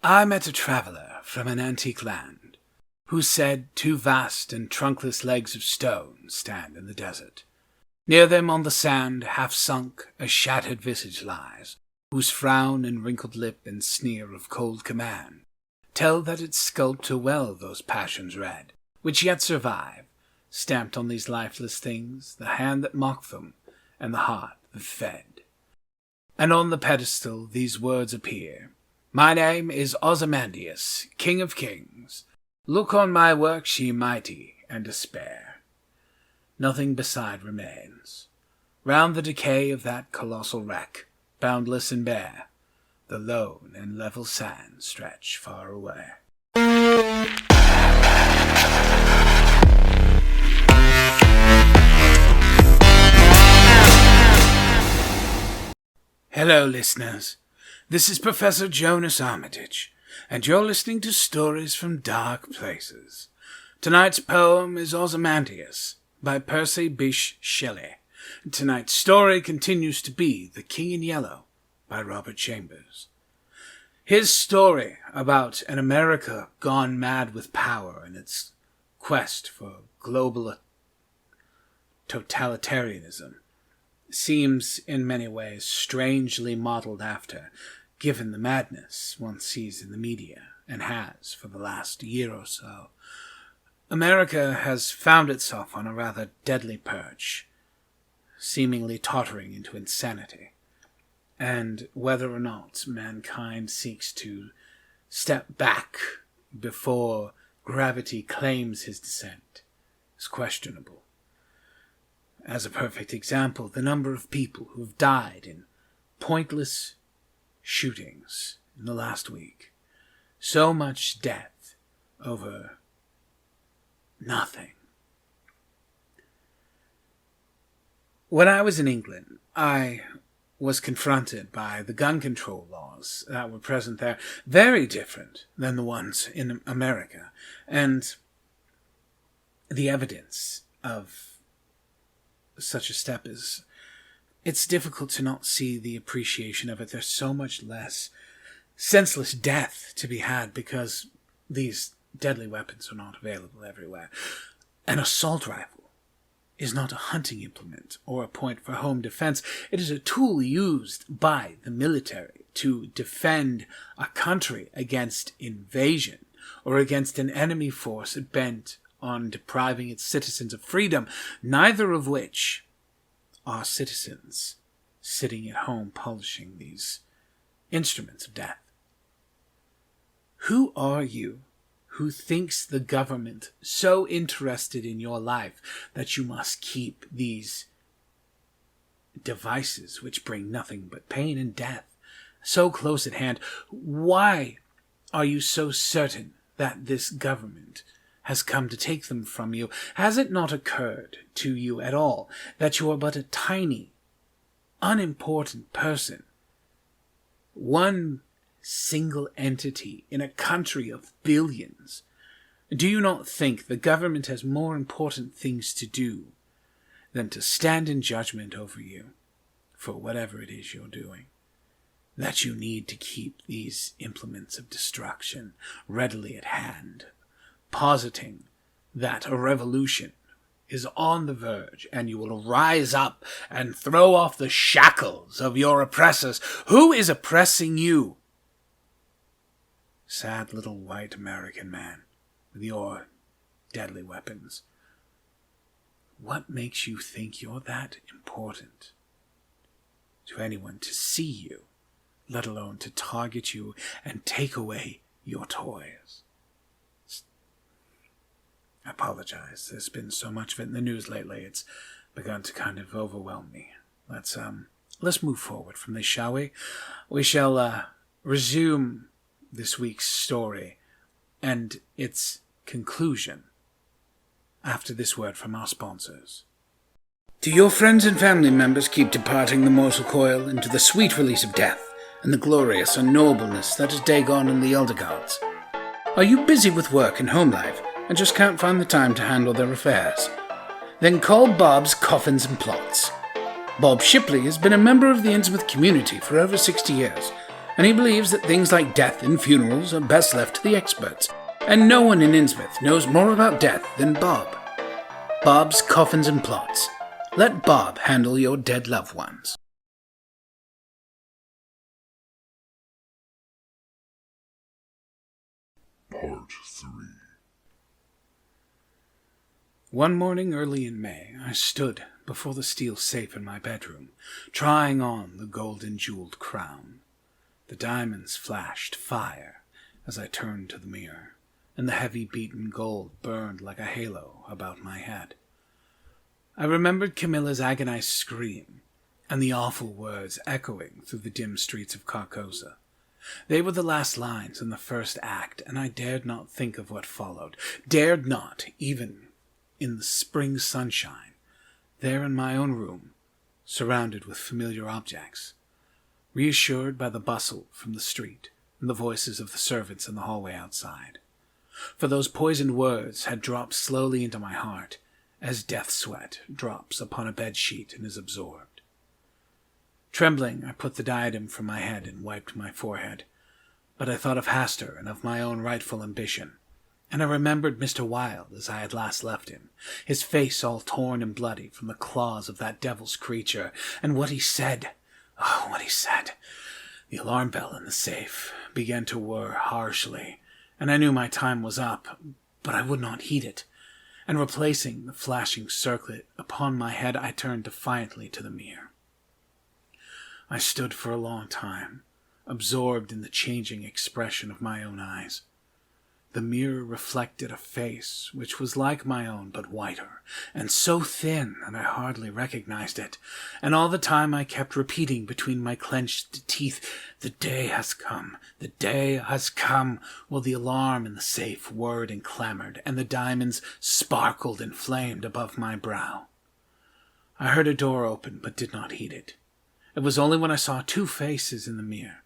I met a traveller from an antique land, who said 2 vast and trunkless legs of stone stand in the desert. Near them on the sand, half sunk, a shattered visage lies, whose frown and wrinkled lip and sneer of cold command tell that its sculptor well those passions read, which yet survive, stamped on these lifeless things, the hand that mocked them, and the heart that fed. And on the pedestal these words appear: My name is Ozymandias, King of Kings. Look on my works, ye mighty, and despair. Nothing beside remains. Round the decay of that colossal wreck, boundless and bare, the lone and level sands stretch far away. Hello, listeners. This is Professor Jonas Armitage, and you're listening to Stories from Dark Places. Tonight's poem is Ozymandias by Percy, Bysse, Shelley. Tonight's story continues to be The King in Yellow by Robert Chambers. His story about an America gone mad with power in its quest for global totalitarianism seems in many ways strangely modeled after, given the madness one sees in the media and has for the last year or so. America has found itself on a rather deadly perch, seemingly tottering into insanity, and whether or not mankind seeks to step back before gravity claims his descent is questionable. As a perfect example, the number of people who have died in pointless shootings in the last week. So much death over nothing. When I was in England, I was confronted by the gun control laws that were present there, very different than the ones in America, and the evidence of such a step is, it's difficult to not see the appreciation of it. There's so much less senseless death to be had because these deadly weapons are not available everywhere. An assault rifle is not a hunting implement or a point for home defense. It is a tool used by the military to defend a country against invasion or against an enemy force bent on depriving its citizens of freedom, neither of which are citizens sitting at home polishing these instruments of death. Who are you who thinks the government so interested in your life that you must keep these devices which bring nothing but pain and death so close at hand? Why are you so certain that this government has come to take them from you? Has it not occurred to you at all that you are but a tiny, unimportant person, one single entity in a country of billions? Do you not think the government has more important things to do than to stand in judgment over you for whatever it is you're doing? That you need to keep these implements of destruction readily at hand, positing that a revolution is on the verge, and you will rise up and throw off the shackles of your oppressors. Who is oppressing you? Sad little white American man with your deadly weapons. What makes you think you're that important to anyone to see you, let alone to target you and take away your toys? I apologize. There's been so much of it in the news lately. It's begun to kind of overwhelm me. Let's move forward from this, shall we? We shall resume this week's story and its conclusion after this word from our sponsors. Do your friends and family members keep departing the mortal coil into the sweet release of death and the glorious unknowableness that is Dagon and the Elder Gods? Are you busy with work and home life and just can't find the time to handle their affairs? Then call Bob's Coffins and Plots. Bob Shipley has been a member of the Innsmouth community for over 60 years and he believes that things like death and funerals are best left to the experts, and no one in Innsmouth knows more about death than Bob. Bob's Coffins and Plots. Let Bob handle your dead loved ones. Part 3. One morning early in May, I stood before the steel safe in my bedroom, trying on the golden-jeweled crown. The diamonds flashed fire as I turned to the mirror, and the heavy beaten gold burned like a halo about my head. I remembered Camilla's agonized scream, and the awful words echoing through the dim streets of Carcosa. They were the last lines in the first act, and I dared not think of what followed, dared not, even in the spring sunshine, there in my own room, surrounded with familiar objects, reassured by the bustle from the street and the voices of the servants in the hallway outside. For those poisoned words had dropped slowly into my heart, as death sweat drops upon a bedsheet and is absorbed. Trembling, I put the diadem from my head and wiped my forehead, but I thought of Hastur and of my own rightful ambition, and I remembered Mr. Wilde as I had last left him, his face all torn and bloody from the claws of that devil's creature, and what he said. Oh, what he said. The alarm bell in the safe began to whir harshly, and I knew my time was up, but I would not heed it, and replacing the flashing circlet upon my head, I turned defiantly to the mirror. I stood for a long time, absorbed in the changing expression of my own eyes. The mirror reflected a face which was like my own, but whiter, and so thin that I hardly recognized it, and all the time I kept repeating between my clenched teeth, "The day has come, the day has come," while the alarm in the safe whirred and clamored, and the diamonds sparkled and flamed above my brow. I heard a door open, but did not heed it. It was only when I saw two faces in the mirror.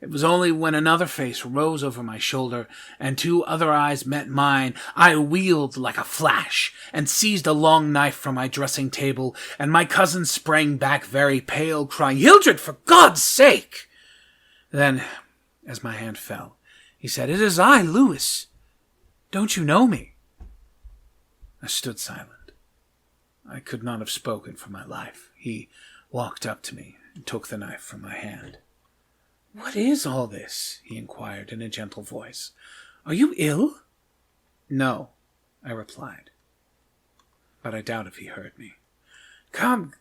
It was only when another face rose over my shoulder and two other eyes met mine, I wheeled like a flash and seized a long knife from my dressing table, and my cousin sprang back very pale, crying, "Hildred, for God's sake!" Then, as my hand fell, he said, "It is I, Lewis. Don't you know me?" I stood silent. I could not have spoken for my life. He walked up to me and took the knife from my hand. "What is all this?" he inquired in a gentle voice. "Are you ill?" "No," I replied, but I doubt if he heard me. Come,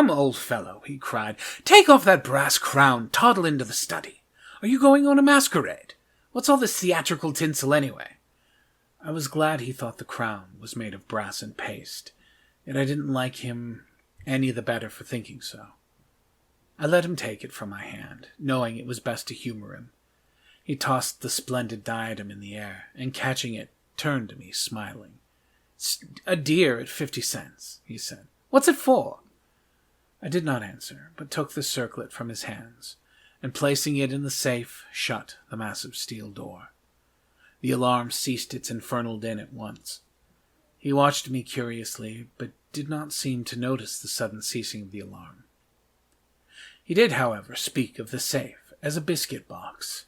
old fellow," he cried. "Take off that brass crown, toddle into the study. Are you going on a masquerade? What's all this theatrical tinsel anyway?" I was glad he thought the crown was made of brass and paste, yet I didn't like him any the better for thinking so. I let him take it from my hand, knowing it was best to humor him. He tossed the splendid diadem in the air, and catching it, turned to me, smiling. "It's a dear at 50 cents, he said. "What's it for?" I did not answer, but took the circlet from his hands, and placing it in the safe, shut the massive steel door. The alarm ceased its infernal din at once. He watched me curiously, but did not seem to notice the sudden ceasing of the alarm. He did, however, speak of the safe as a biscuit box.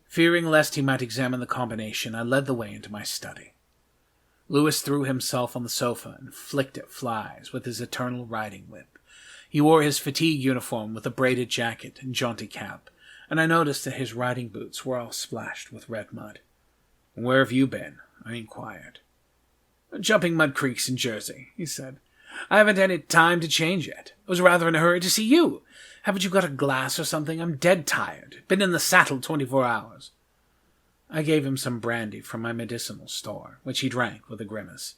Fearing lest he might examine the combination, I led the way into my study. Lewis threw himself on the sofa and flicked at flies with his eternal riding whip. He wore his fatigue uniform with a braided jacket and jaunty cap, and I noticed that his riding boots were all splashed with red mud. "Where have you been?" I inquired. "Jumping mud creeks in Jersey," he said. "I haven't any time to change yet. I was rather in a hurry to see you. Haven't you got a glass or something? I'm dead tired. Been in the saddle 24 hours. I gave him some brandy from my medicinal store, which he drank with a grimace.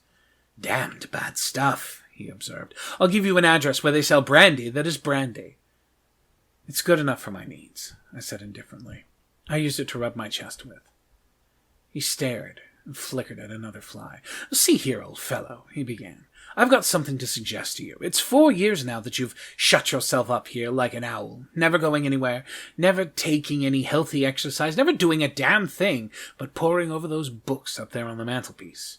"Damned bad stuff," he observed. "I'll give you an address where they sell brandy that is brandy." "It's good enough for my needs," I said indifferently. "I use it to rub my chest with." He stared and flickered at another fly. "See here, old fellow," he began. "I've got something to suggest to you. It's 4 years now that you've shut yourself up here like an owl, never going anywhere, never taking any healthy exercise, never doing a damn thing but poring over those books up there on the mantelpiece."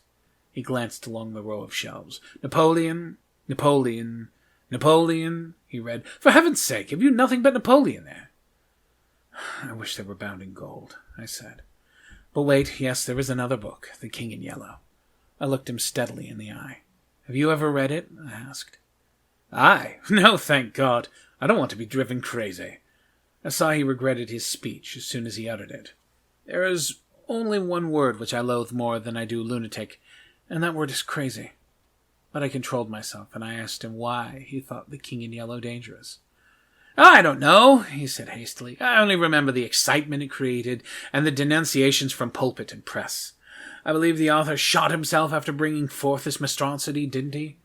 He glanced along the row of shelves. Napoleon, Napoleon, Napoleon, he read. "For heaven's sake, have you nothing but Napoleon there?" I wish they were bound in gold, I said. But wait, yes, there is another book, The King in Yellow. I looked him steadily in the eye. Have you ever read it? I asked. I? No, thank God. I don't want to be driven crazy. I saw he regretted his speech as soon as he uttered it. There is only one word which I loathe more than I do lunatic, and that word is crazy. But I controlled myself, and I asked him why he thought The King in Yellow dangerous. I don't know, he said hastily. I only remember the excitement it created and the denunciations from pulpit and press. I believe the author shot himself after bringing forth this monstrosity, didn't he?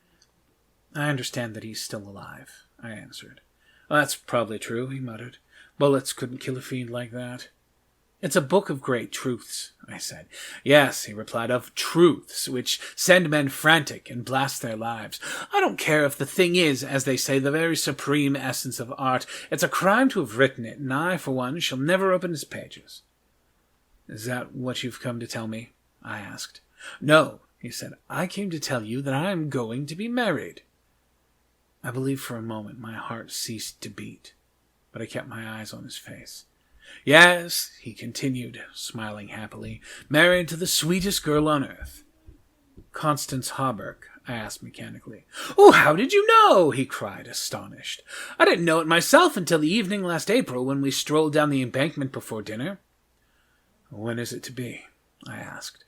I understand that he's still alive, I answered. Well, that's probably true, he muttered. Bullets couldn't kill a fiend like that. It's a book of great truths, I said. Yes, he replied, of truths which send men frantic and blast their lives. I don't care if the thing is, as they say, the very supreme essence of art. It's a crime to have written it, and I, for one, shall never open its pages. Is that what you've come to tell me? I asked. No, he said. I came to tell you that I am going to be married. I believe for a moment my heart ceased to beat, but I kept my eyes on his face. Yes, he continued, smiling happily, married to the sweetest girl on earth. Constance Hawberk, I asked mechanically. Oh, how did you know? He cried, astonished. I didn't know it myself until the evening last April when we strolled down the embankment before dinner. When is it to be? I asked.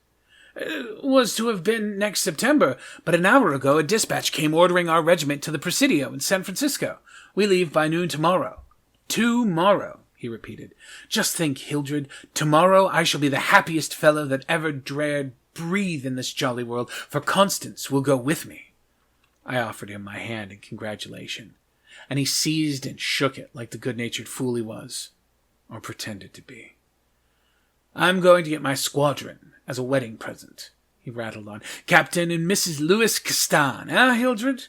It was to have been next September, but an hour ago a dispatch came ordering our regiment to the Presidio in San Francisco. We leave by noon tomorrow. Tomorrow, he repeated. Just think, Hildred, tomorrow I shall be the happiest fellow that ever dared breathe in this jolly world, for Constance will go with me. I offered him my hand in congratulation, and he seized and shook it like the good-natured fool he was, or pretended to be. I'm going to get my squadron as a wedding present, he rattled on. Captain and Mrs. Louis Castan, Hildred?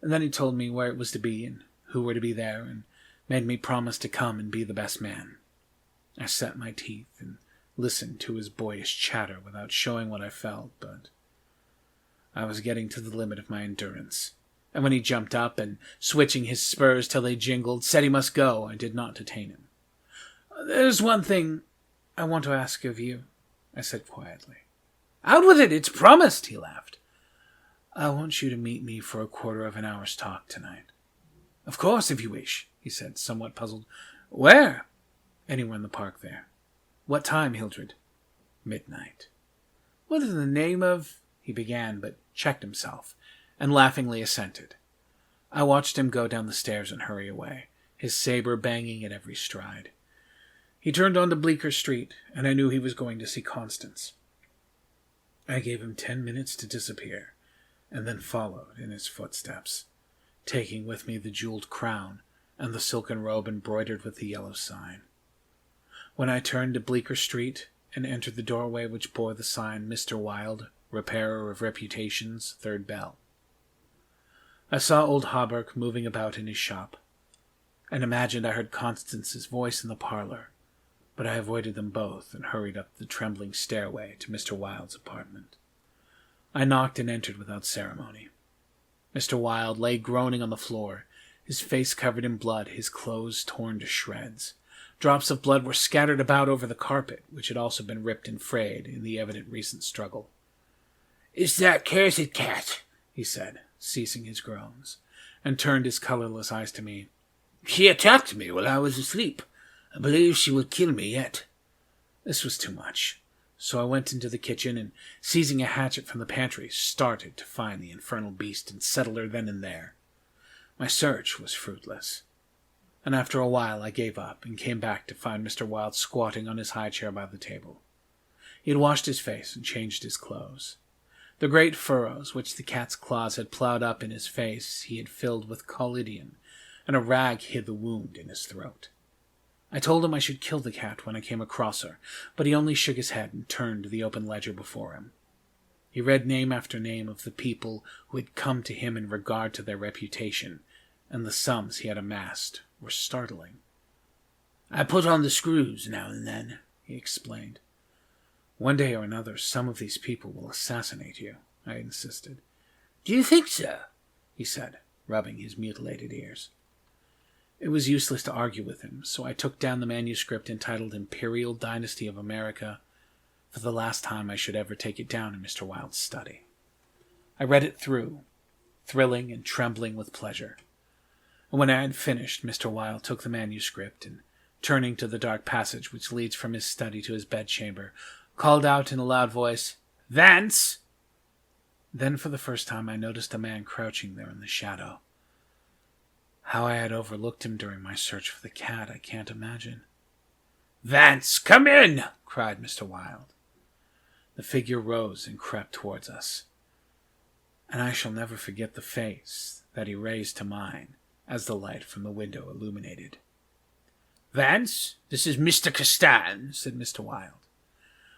And then he told me where it was to be and who were to be there, and made me promise to come and be the best man. I set my teeth and listened to his boyish chatter without showing what I felt, but I was getting to the limit of my endurance. And when he jumped up and, switching his spurs till they jingled, said he must go, I did not detain him. There's one thing I want to ask of you, I said quietly. Out with it, it's promised, he laughed. I want you to meet me for a quarter of an hour's talk tonight. Of course, if you wish, he said, somewhat puzzled. Where? Anywhere in the park there. What time, Hildred? Midnight. What in the name of... he began, but checked himself, and laughingly assented. I watched him go down the stairs and hurry away, his saber banging at every stride. He turned onto Bleecker Street, and I knew he was going to see Constance. I gave him 10 minutes to disappear, and then followed in his footsteps, taking with me the jeweled crown and the silken robe embroidered with the yellow sign. When I turned to Bleecker Street and entered the doorway which bore the sign Mr. Wilde, Repairer of Reputations, Third Bell, I saw old Hawberk moving about in his shop, and imagined I heard Constance's voice in the parlor, but I avoided them both and hurried up the trembling stairway to Mr. Wilde's apartment. I knocked and entered without ceremony. Mr. Wilde lay groaning on the floor, his face covered in blood, his clothes torn to shreds. Drops of blood were scattered about over the carpet, which had also been ripped and frayed in the evident recent struggle. "It's that cursed cat," he said, ceasing his groans, and turned his colourless eyes to me. "She attacked me while I was asleep. I believe she will kill me yet." This was too much, so I went into the kitchen and, seizing a hatchet from the pantry, started to find the infernal beast and settle her then and there. My search was fruitless, and after a while I gave up and came back to find Mr. Wilde squatting on his high chair by the table. He had washed his face and changed his clothes. The great furrows which the cat's claws had ploughed up in his face he had filled with collodion, and a rag hid the wound in his throat. I told him I should kill the cat when I came across her, but he only shook his head and turned to the open ledger before him. He read name after name of the people who had come to him in regard to their reputation, and the sums he had amassed were startling. "I put on the screws now and then," he explained. "One day or another some of these people will assassinate you," I insisted. "Do you think so?" he said, rubbing his mutilated ears. It was useless to argue with him, so I took down the manuscript entitled Imperial Dynasty of America for the last time I should ever take it down in Mr. Wilde's study. I read it through, thrilling and trembling with pleasure. And when I had finished, Mr. Wilde took the manuscript and, turning to the dark passage which leads from his study to his bedchamber, called out in a loud voice, "Vance!" Then for the first time I noticed a man crouching there in the shadow. How I had overlooked him during my search for the cat, I can't imagine. "Vance, come in!" cried Mr. Wilde. The figure rose and crept towards us, and I shall never forget the face that he raised to mine as the light from the window illuminated. "Vance, this is Mr. Castan," said Mr. Wilde.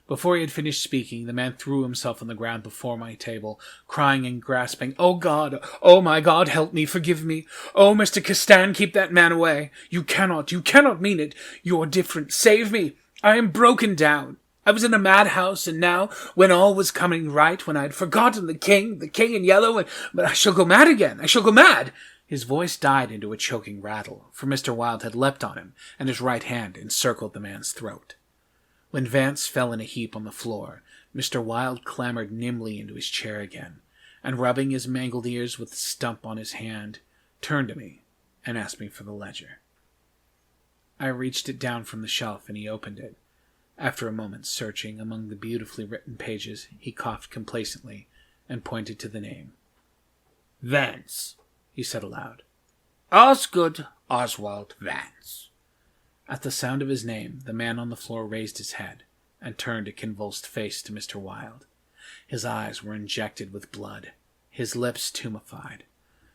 Before he had finished speaking, the man threw himself on the ground before my table, crying and grasping, "Oh God! Oh my God, help me, forgive me! Oh, Mr. Castan, keep that man away! You cannot mean it! You're different! Save me! I am broken down! I was in a madhouse, and now, when all was coming right, when I had forgotten the king in yellow, but I shall go mad again! I shall go mad!" His voice died into a choking rattle, for Mr. Wilde had leapt on him, and his right hand encircled the man's throat. When Vance fell in a heap on the floor, Mr. Wilde clambered nimbly into his chair again, and rubbing his mangled ears with the stump on his hand, turned to me and asked me for the ledger. I reached it down from the shelf, and he opened it. After a moment's searching among the beautifully written pages, he coughed complacently and pointed to the name. "Vance," he said aloud. "Osgood Oswald Vance." At the sound of his name, the man on the floor raised his head and turned a convulsed face to Mr. Wilde. His eyes were injected with blood, his lips tumefied.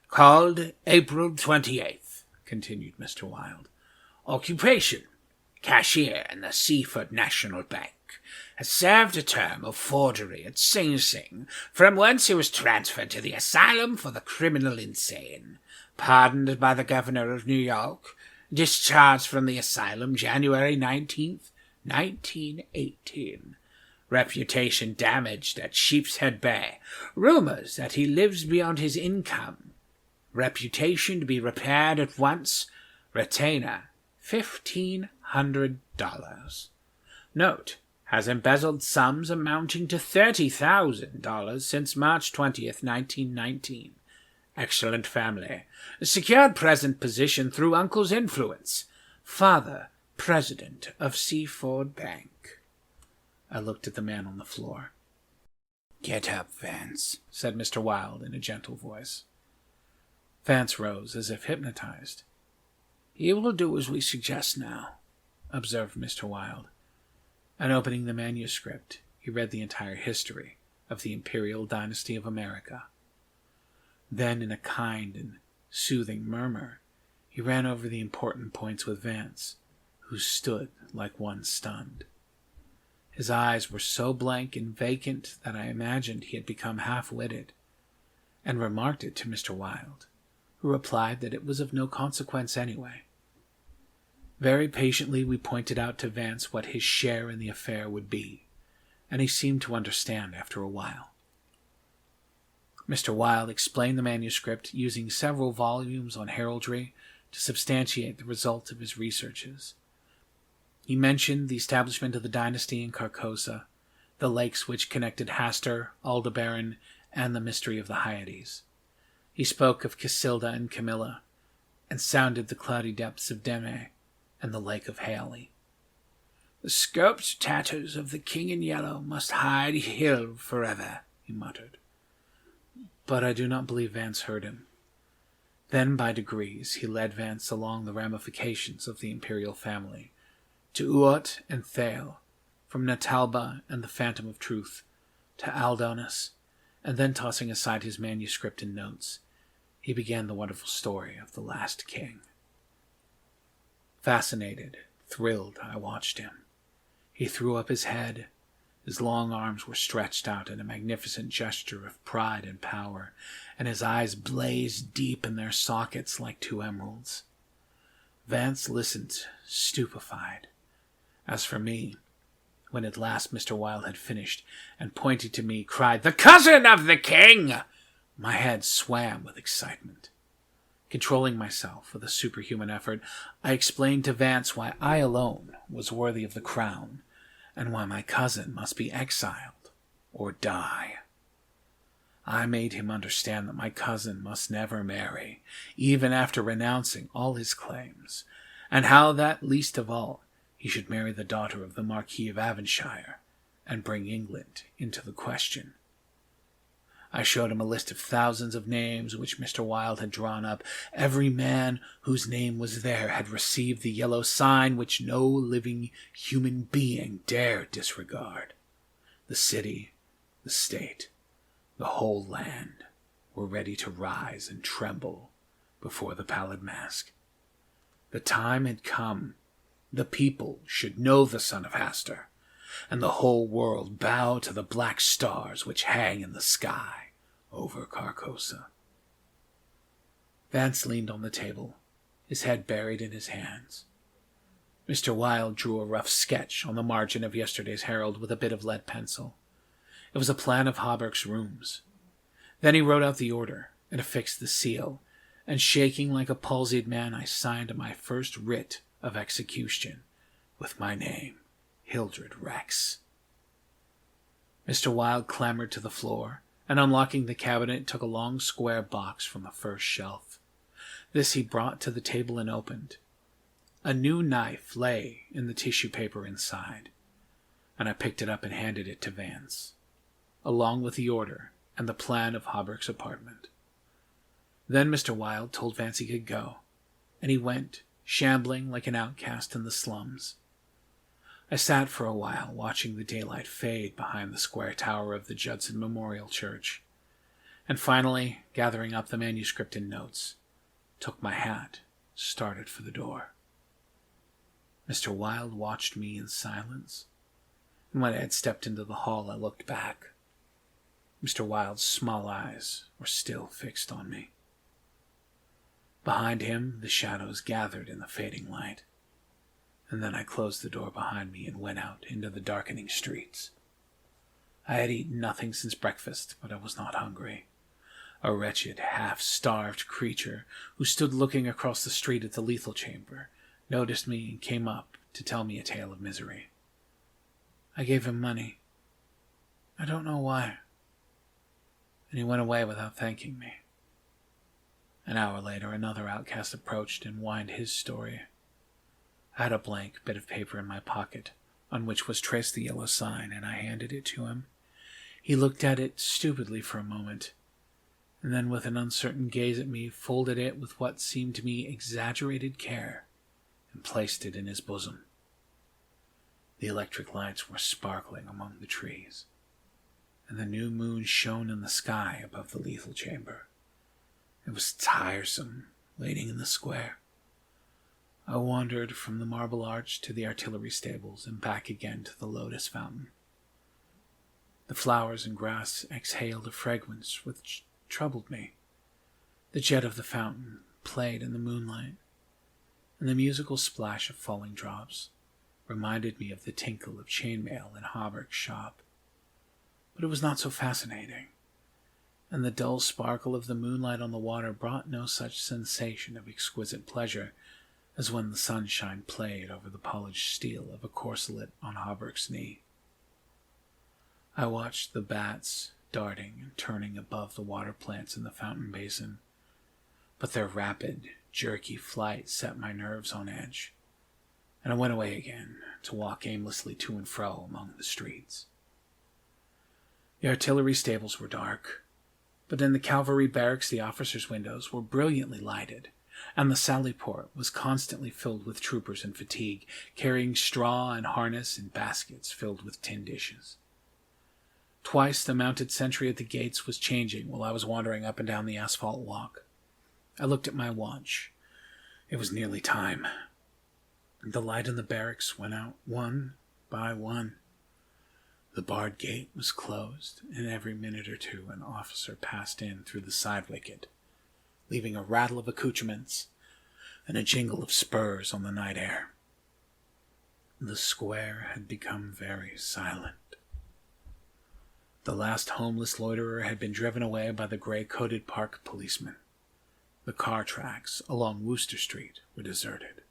"Called April 28th, continued Mr. Wilde. "Occupation, cashier in the Seaford National Bank. Has served a term of forgery at Sing Sing, from whence he was transferred to the Asylum for the Criminal Insane. Pardoned by the Governor of New York. Discharged from the asylum January 19th, 1918. Reputation damaged at Sheepshead Bay. Rumors that he lives beyond his income. Reputation to be repaired at once. Retainer, $1,500. Note, has embezzled sums amounting to $30,000 since March 20th, 1919. Excellent family. Secured present position through uncle's influence. Father, president of Seaford Bank." I looked at the man on the floor. "Get up, Vance," said Mr. Wilde in a gentle voice. Vance rose as if hypnotized. "You will do as we suggest now," observed Mr. Wilde, and opening the manuscript, he read the entire history of the Imperial Dynasty of America. Then, in a kind and soothing murmur, he ran over the important points with Vance, who stood like one stunned. His eyes were so blank and vacant that I imagined he had become half-witted, and remarked it to Mr. Wilde, who replied that it was of no consequence anyway. Very patiently we pointed out to Vance what his share in the affair would be, and he seemed to understand after a while. Mr. Wilde explained the manuscript using several volumes on heraldry to substantiate the result of his researches. He mentioned the establishment of the dynasty in Carcosa, the lakes which connected Hastur, Aldebaran, and the mystery of the Hyades. He spoke of Casilda and Camilla, and sounded the cloudy depths of Deme and the lake of Halley. "The scoped tatters of the king in yellow must hide Hill forever," he muttered. But I do not believe Vance heard him. Then, by degrees, he led Vance along the ramifications of the imperial family, to Uot and Thale, from Natalba and the Phantom of Truth, to Aldonus, and then tossing aside his manuscript and notes, he began the wonderful story of the last king. Fascinated, thrilled, I watched him. He threw up his head. His long arms were stretched out in a magnificent gesture of pride and power, and his eyes blazed deep in their sockets like two emeralds. Vance listened, stupefied. As for me, when at last Mr. Wilde had finished, and pointing to me, cried, "The cousin of the king!" my head swam with excitement. Controlling myself with a superhuman effort, I explained to Vance why I alone was worthy of the crown, and why my cousin must be exiled or die. I made him understand that my cousin must never marry, even after renouncing all his claims, and how that, least of all, he should marry the daughter of the Marquis of Avonshire, and bring England into the question. I showed him a list of thousands of names which Mr. Wilde had drawn up. Every man whose name was there had received the yellow sign which no living human being dare disregard. The city, the state, the whole land were ready to rise and tremble before the pallid mask. The time had come. The people should know the son of Hastur, and the whole world bow to the black stars which hang in the sky over Carcosa. Vance leaned on the table, his head buried in his hands. Mr. Wilde drew a rough sketch on the margin of yesterday's Herald with a bit of lead pencil. It was a plan of Hawberk's rooms. Then he wrote out the order and affixed the seal, and shaking like a palsied man, I signed my first writ of execution with my name, Hildred Rex. Mr. Wilde clambered to the floor, and unlocking the cabinet, took a long square box from the first shelf. This he brought to the table and opened. A new knife lay in the tissue paper inside, and I picked it up and handed it to Vance, along with the order and the plan of Hawberk's apartment. Then Mr. Wilde told Vance he could go, and he went, shambling like an outcast in the slums. I sat for a while, watching the daylight fade behind the square tower of the Judson Memorial Church, and finally, gathering up the manuscript and notes, took my hat, started for the door. Mr. Wilde watched me in silence, and when I had stepped into the hall, I looked back. Mr. Wilde's small eyes were still fixed on me. Behind him, the shadows gathered in the fading light, and then I closed the door behind me and went out into the darkening streets. I had eaten nothing since breakfast, but I was not hungry. A wretched, half-starved creature who stood looking across the street at the lethal chamber noticed me and came up to tell me a tale of misery. I gave him money. I don't know why. And he went away without thanking me. An hour later, another outcast approached and whined his story. I had a blank bit of paper in my pocket, on which was traced the yellow sign, and I handed it to him. He looked at it stupidly for a moment, and then with an uncertain gaze at me, folded it with what seemed to me exaggerated care, and placed it in his bosom. The electric lights were sparkling among the trees, and the new moon shone in the sky above the lethal chamber. It was tiresome, waiting in the square. I wandered from the Marble Arch to the artillery stables and back again to the lotus fountain. The flowers and grass exhaled a fragrance which troubled me. The jet of the fountain played in the moonlight, and the musical splash of falling drops reminded me of the tinkle of chainmail in Hawberk's shop. But it was not so fascinating, and the dull sparkle of the moonlight on the water brought no such sensation of exquisite pleasure as when the sunshine played over the polished steel of a corselet on Hawberk's knee. I watched the bats darting and turning above the water plants in the fountain basin, but their rapid, jerky flight set my nerves on edge, and I went away again to walk aimlessly to and fro among the streets. The artillery stables were dark, but in the cavalry barracks the officers' windows were brilliantly lighted, and the sally port was constantly filled with troopers in fatigue, carrying straw and harness in baskets filled with tin dishes. Twice the mounted sentry at the gates was changing while I was wandering up and down the asphalt walk. I looked at my watch. It was nearly time. The light in the barracks went out one by one. The barred gate was closed, and every minute or two an officer passed in through the side wicket, leaving a rattle of accoutrements and a jingle of spurs on the night air. The square had become very silent. The last homeless loiterer had been driven away by the gray-coated park policeman. The car tracks along Wooster Street were deserted,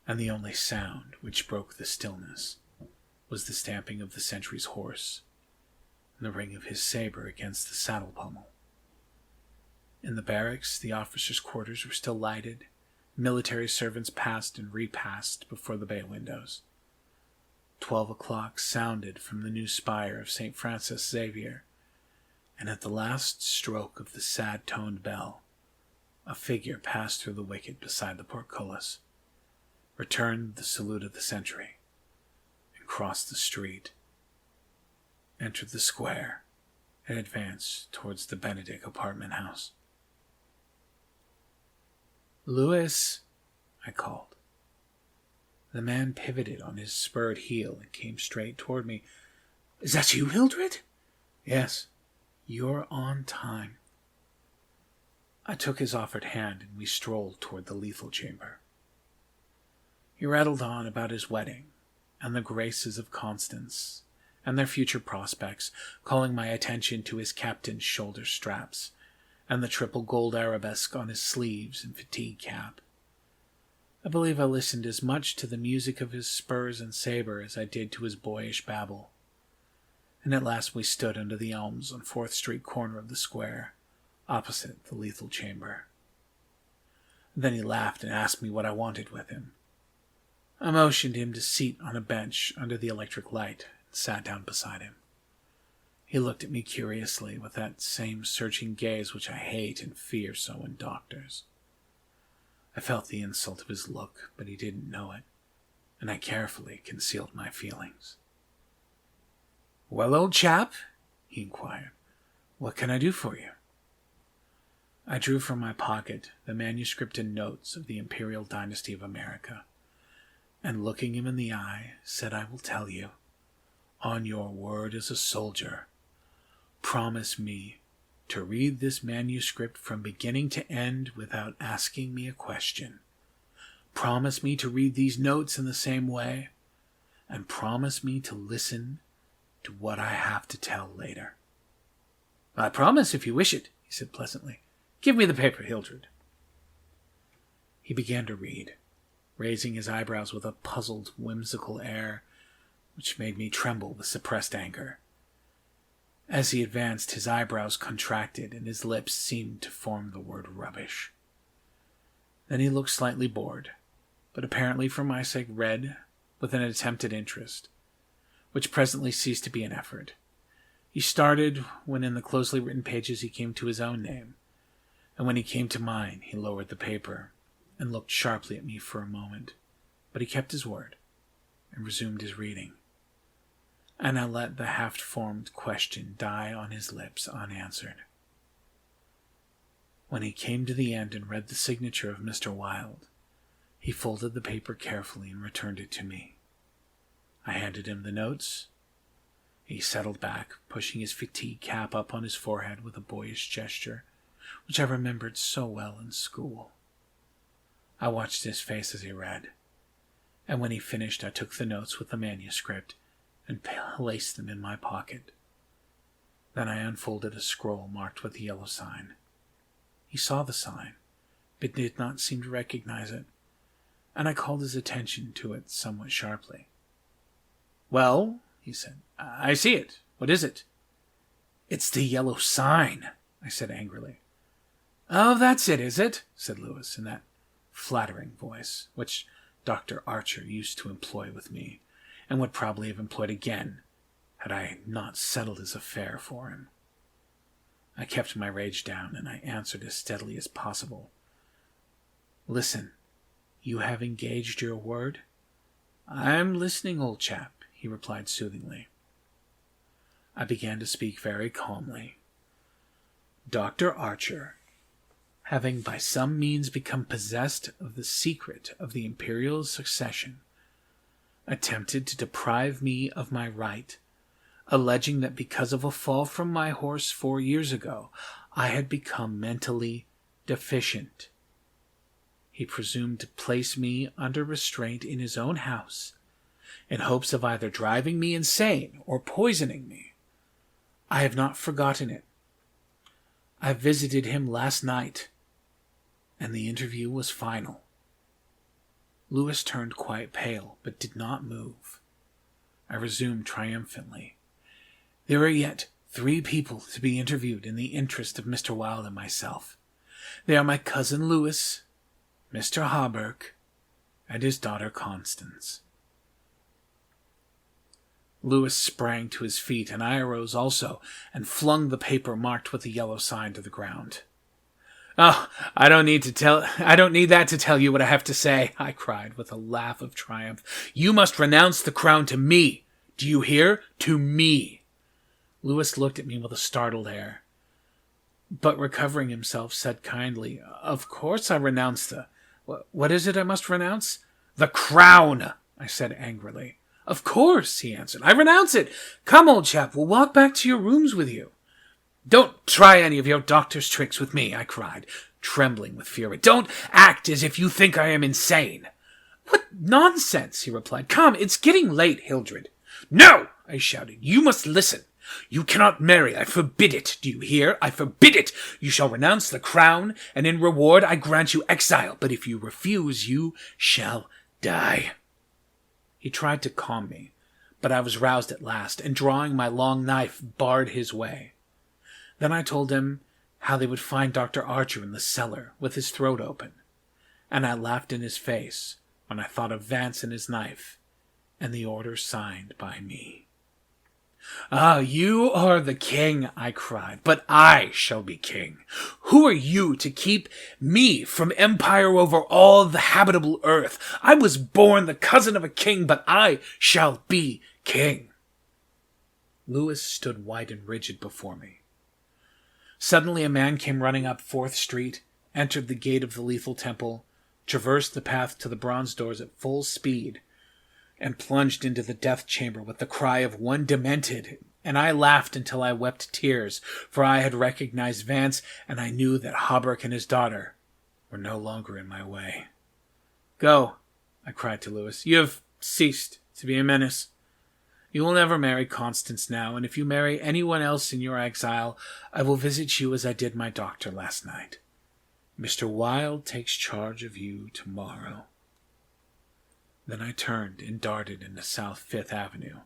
and the only sound which broke the stillness was the stamping of the sentry's horse and the ring of his saber against the saddle pommel. In the barracks, the officers' quarters were still lighted. Military servants passed and repassed before the bay windows. 12 o'clock sounded from the new spire of St. Francis Xavier, and at the last stroke of the sad-toned bell, a figure passed through the wicket beside the portcullis, returned the salute of the sentry, and crossed the street, entered the square, and advanced towards the Benedict apartment house. "Louis," I called. The man pivoted on his spurred heel and came straight toward me. "Is that you, Hildred?" "Yes. You're on time." I took his offered hand and we strolled toward the lethal chamber. He rattled on about his wedding and the graces of Constance and their future prospects, calling my attention to his captain's shoulder straps and the triple gold arabesque on his sleeves and fatigue cap. I believe I listened as much to the music of his spurs and saber as I did to his boyish babble. And at last we stood under the elms on 4th Street corner of the square, opposite the lethal chamber. Then he laughed and asked me what I wanted with him. I motioned him to seat on a bench under the electric light and sat down beside him. He looked at me curiously with that same searching gaze which I hate and fear so in doctors. I felt the insult of his look, but he didn't know it, and I carefully concealed my feelings. "Well, old chap," he inquired, "what can I do for you?" I drew from my pocket the manuscript and notes of the Imperial Dynasty of America, and looking him in the eye, said, "I will tell you, on your word as a soldier, promise me to read this manuscript from beginning to end without asking me a question. Promise me to read these notes in the same way, and promise me to listen to what I have to tell later." "I promise, if you wish it," he said pleasantly. "Give me the paper, Hildred." He began to read, raising his eyebrows with a puzzled, whimsical air, which made me tremble with suppressed anger. As he advanced, his eyebrows contracted and his lips seemed to form the word rubbish. Then he looked slightly bored, but apparently for my sake read with an attempt at interest, which presently ceased to be an effort. He started when in the closely written pages he came to his own name, and when he came to mine he lowered the paper and looked sharply at me for a moment, but he kept his word and resumed his reading. And I let the half-formed question die on his lips unanswered. When he came to the end and read the signature of Mr. Wilde, he folded the paper carefully and returned it to me. I handed him the notes. He settled back, pushing his fatigue cap up on his forehead with a boyish gesture, which I remembered so well in school. I watched his face as he read, and when he finished I took the notes with the manuscript and placed them in my pocket. Then I unfolded a scroll marked with the yellow sign. He saw the sign, but did not seem to recognize it, and I called his attention to it somewhat sharply. "Well," he said, "I see it. What is it?" "It's the yellow sign," I said angrily. "Oh, that's it, is it?" said Louis in that flattering voice, which Dr. Archer used to employ with me, and would probably have employed again had I not settled his affair for him. I kept my rage down, and I answered as steadily as possible. "Listen, you have engaged your word?" "I'm listening, old chap," he replied soothingly. I began to speak very calmly. "Dr. Archer, having by some means become possessed of the secret of the imperial succession, attempted to deprive me of my right, alleging that because of a fall from my horse 4 years ago, I had become mentally deficient. He presumed to place me under restraint in his own house, in hopes of either driving me insane or poisoning me. I have not forgotten it. I visited him last night, and the interview was final. Lewis turned quite pale, but did not move. I resumed triumphantly. There are yet 3 people to be interviewed in the interest of Mr. Wilde and myself. They are my cousin Lewis, Mr. Hawberk, and his daughter Constance. Lewis sprang to his feet, and I arose also, and flung the paper marked with the yellow sign to the ground. "Oh, I don't need that to tell you what I have to say," I cried with a laugh of triumph. "You must renounce the crown to me. Do you hear? To me." Lewis looked at me with a startled air, but recovering himself, said kindly, "Of course I renounce the... What is it I must renounce?" "The crown," I said angrily. "Of course," he answered. "I renounce it. Come, old chap, we'll walk back to your rooms with you." "Don't try any of your doctor's tricks with me," I cried, trembling with fury. "Don't act as if you think I am insane." "What nonsense," he replied. "Come, it's getting late, Hildred." "No," I shouted. "You must listen. You cannot marry. I forbid it. Do you hear? I forbid it. You shall renounce the crown, and in reward I grant you exile. But if you refuse, you shall die." He tried to calm me, but I was roused at last, and drawing my long knife, barred his way. Then I told him how they would find Dr. Archer in the cellar with his throat open, and I laughed in his face when I thought of Vance and his knife, and the order signed by me. "Ah, you are the king," I cried, "but I shall be king. Who are you to keep me from empire over all the habitable earth? I was born the cousin of a king, but I shall be king." Lewis stood white and rigid before me. Suddenly a man came running up 4th Street, entered the gate of the Lethal Temple, traversed the path to the bronze doors at full speed, and plunged into the death chamber with the cry of one demented, and I laughed until I wept tears, for I had recognized Vance, and I knew that Hawberk and his daughter were no longer in my way. "Go," I cried to Lewis. "You have ceased to be a menace. You will never marry Constance now, and if you marry anyone else in your exile, I will visit you as I did my doctor last night. Mr. Wilde takes charge of you tomorrow." Then I turned and darted into South 5th Avenue,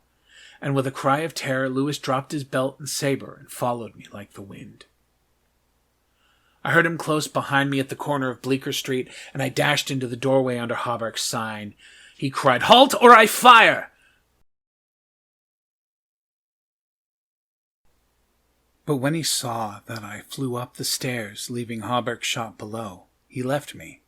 and with a cry of terror, Lewis dropped his belt and saber and followed me like the wind. I heard him close behind me at the corner of Bleecker Street, and I dashed into the doorway under Hawberk's sign. He cried, "Halt, or I fire!" But when he saw that I flew up the stairs, leaving Hawberk's shop below, he left me,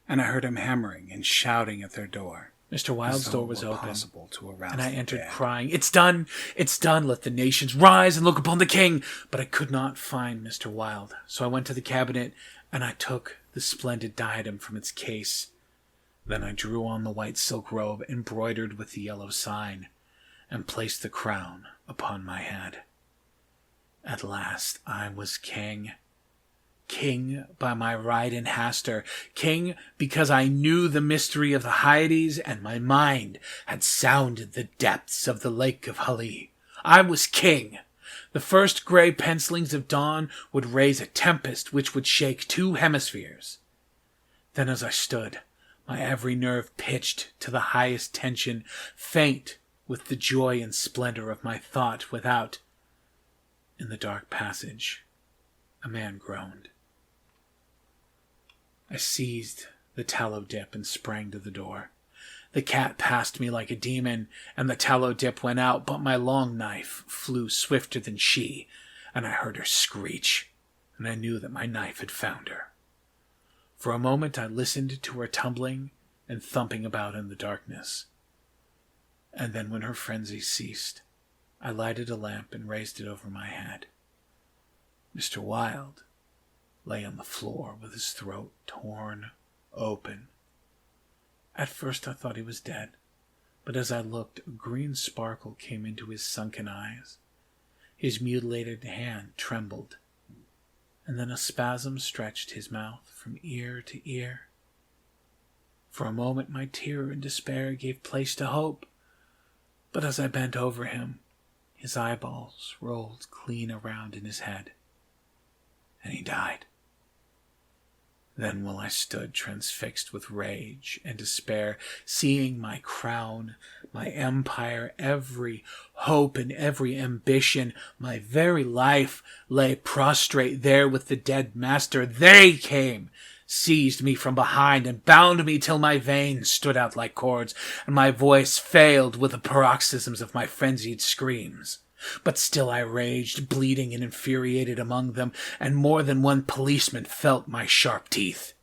and I heard him hammering and shouting at their door. Mr. Wilde's door was open, and I entered crying, "It's done! It's done! Let the nations rise and look upon the king!" But I could not find Mr. Wilde, so I went to the cabinet, and I took the splendid diadem from its case. Then I drew on the white silk robe embroidered with the yellow sign, and placed the crown upon my head. At last I was king. King by my right in Hastur. King because I knew the mystery of the Hyades, and my mind had sounded the depths of the lake of Hali. I was king. The first gray pencilings of dawn would raise a tempest which would shake 2 hemispheres. Then as I stood, my every nerve pitched to the highest tension, faint with the joy and splendor of my thought without. In the dark passage, a man groaned. I seized the tallow dip and sprang to the door. The cat passed me like a demon, and the tallow dip went out, but my long knife flew swifter than she, and I heard her screech, and I knew that my knife had found her. For a moment I listened to her tumbling and thumping about in the darkness, and then when her frenzy ceased, I lighted a lamp and raised it over my head. Mr. Wilde lay on the floor with his throat torn open. At first I thought he was dead, but as I looked, a green sparkle came into his sunken eyes. His mutilated hand trembled, and then a spasm stretched his mouth from ear to ear. For a moment my terror and despair gave place to hope, but as I bent over him, his eyeballs rolled clean around in his head, and he died. Then while I stood transfixed with rage and despair, seeing my crown, my empire, every hope and every ambition, my very life lay prostrate there with the dead master, they came, seized me from behind, and bound me till my veins stood out like cords, and my voice failed with the paroxysms of my frenzied screams. But still I raged, bleeding and infuriated among them, and more than one policeman felt my sharp teeth.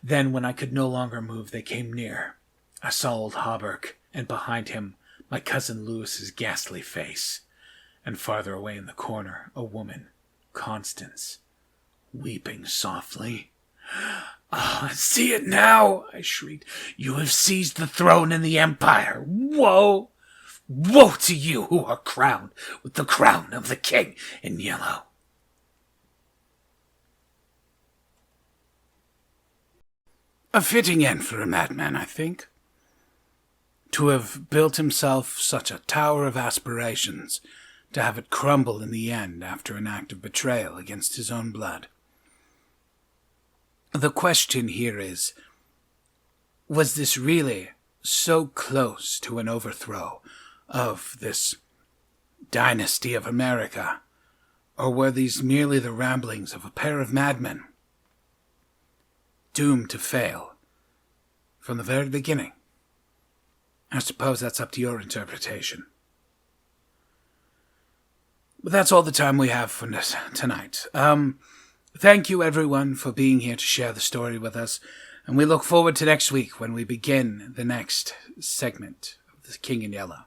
Then, when I could no longer move, they came near. I saw old Hawberk, and behind him my cousin Lewis's ghastly face, and farther away in the corner a woman, Constance, weeping softly. "Ah, see it now!" I shrieked. "You have seized the throne in the empire! Woe! Woe to you who are crowned with the crown of the king in yellow." A fitting end for a madman, I think. To have built himself such a tower of aspirations, to have it crumble in the end after an act of betrayal against his own blood. The question here is, was this really so close to an overthrow of this dynasty of America, or were these merely the ramblings of a pair of madmen, doomed to fail from the very beginning? I suppose that's up to your interpretation. But that's all the time we have for tonight. Thank you, everyone, for being here to share the story with us, and we look forward to next week when we begin the next segment of The King in Yellow.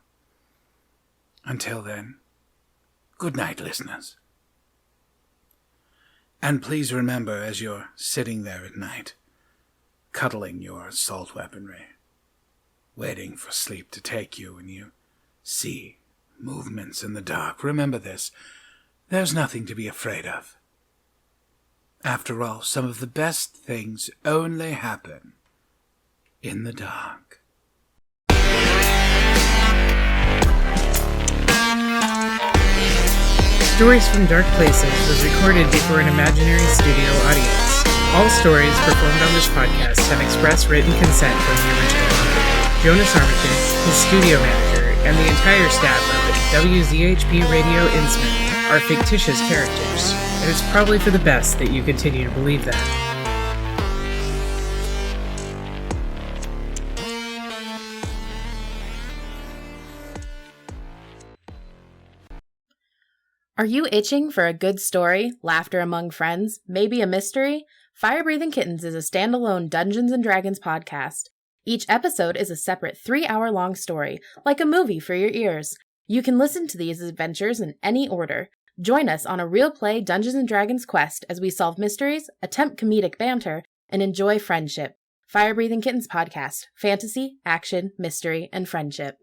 Until then, good night, listeners. And please remember, as you're sitting there at night, cuddling your assault weaponry, waiting for sleep to take you, and you see movements in the dark, remember this: there's nothing to be afraid of. After all, some of the best things only happen in the dark. Stories from Dark Places was recorded before an imaginary studio audience. All stories performed on this podcast have express written consent from the original author. Jonas Armitage, his studio manager, and the entire staff of WZHP Radio Innsmouth are fictitious characters, and it's probably for the best that you continue to believe that. Are you itching for a good story, laughter among friends, maybe a mystery? Fire Breathing Kittens is a standalone Dungeons & Dragons podcast. Each episode is a separate 3-hour-long story, like a movie for your ears. You can listen to these adventures in any order. Join us on a real-play Dungeons & Dragons quest as we solve mysteries, attempt comedic banter, and enjoy friendship. Fire Breathing Kittens podcast. Fantasy, action, mystery, and friendship.